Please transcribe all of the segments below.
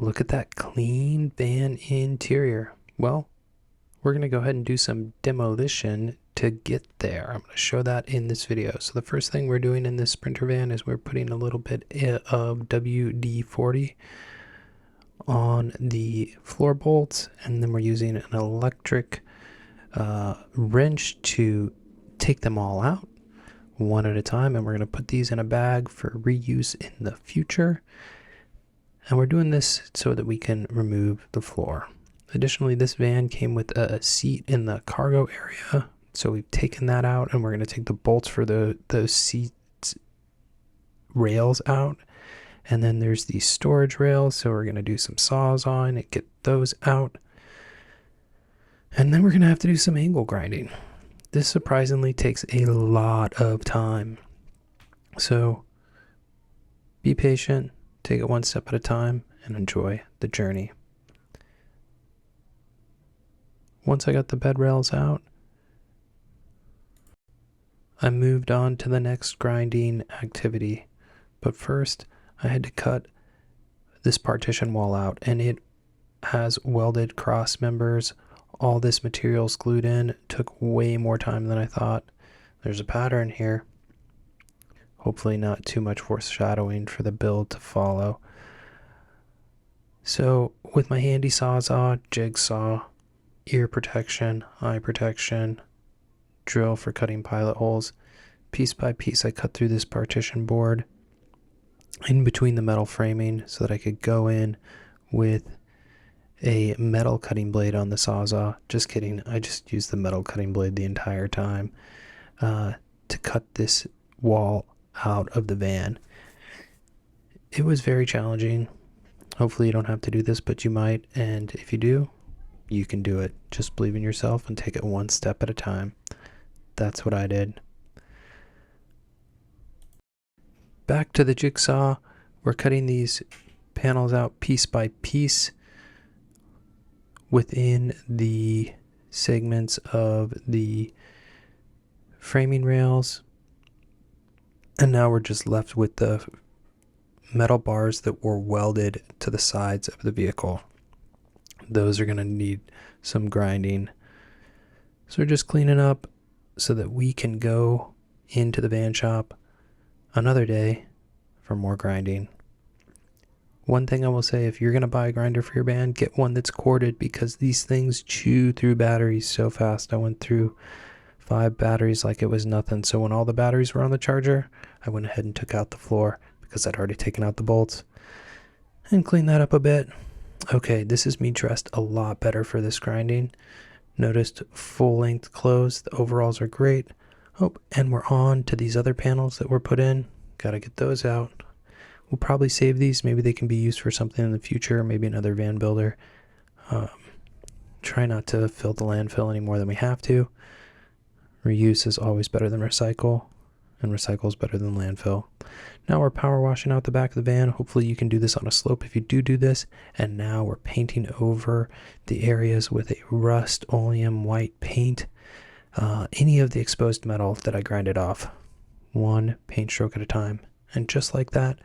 Look at that clean van interior. Well, we're going to go ahead and do some demolition to get there. I'm going to show that in this video. So the first thing we're doing in this Sprinter van is we're putting a little bit of WD-40 on the floor bolts, and then we're using an electric wrench to take them all out one at a time, and we're going to put these in a bag for reuse in the future. And we're doing this so that we can remove the floor. Additionally, this van came with a seat in the cargo area, so we've taken that out, and we're going to take the bolts for those seats rails out. And then there's these storage rails, so we're going to do some saws on and get those out. And then we're going to have to do some angle grinding. This surprisingly takes a lot of time. So be patient, take it one step at a time, and enjoy the journey. Once I got the bed rails out, I moved on to the next grinding activity. But first, I had to cut this partition wall out, and it has welded cross members. All this material's glued in. Took way more time than I thought. There's a pattern here. Hopefully not too much foreshadowing for the build to follow. So with my handy sawzall, jigsaw, ear protection, eye protection, drill for cutting pilot holes, piece by piece I cut through this partition board in between the metal framing so that I could go in with a metal cutting blade on the sawzall. Just kidding, I just used the metal cutting blade the entire time to cut this wall out of the van. It was very challenging. Hopefully you don't have to do this, but you might, and if you do, you can do it. Just believe in yourself and take it one step at a time. That's what I did. Back to the jigsaw. We're cutting these panels out piece by piece within the segments of the framing rails. And now we're just left with the metal bars that were welded to the sides of the vehicle. Those are going to need some grinding. So we're just cleaning up so that we can go into the van shop another day for more grinding. One thing I will say, if you're going to buy a grinder for your van, get one that's corded, because these things chew through batteries so fast. I went through 5 batteries like it was nothing. So when all the batteries were on the charger, I went ahead and took out the floor because I'd already taken out the bolts and cleaned that up a bit. Okay, this is me dressed a lot better for this grinding. Noticed full length clothes. The overalls are great. Oh, and we're on to these other panels that were put in. Gotta get those out. We'll probably save these. Maybe they can be used for something in the future. Maybe another van builder. Try not to fill the landfill any more than we have to. Reuse is always better than recycle, and recycle is better than landfill. Now we're power washing out the back of the van. Hopefully you can do this on a slope if you do this. And now we're painting over the areas with a rust oleum white paint. Any of the exposed metal that I grinded off, one paint stroke at a time. And just like that,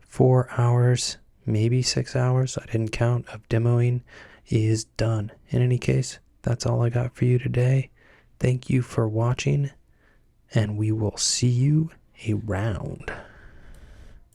4 hours, maybe 6 hours, I didn't count, of demoing is done. In any case, that's all I got for you today. Thank you for watching, and we will see you around.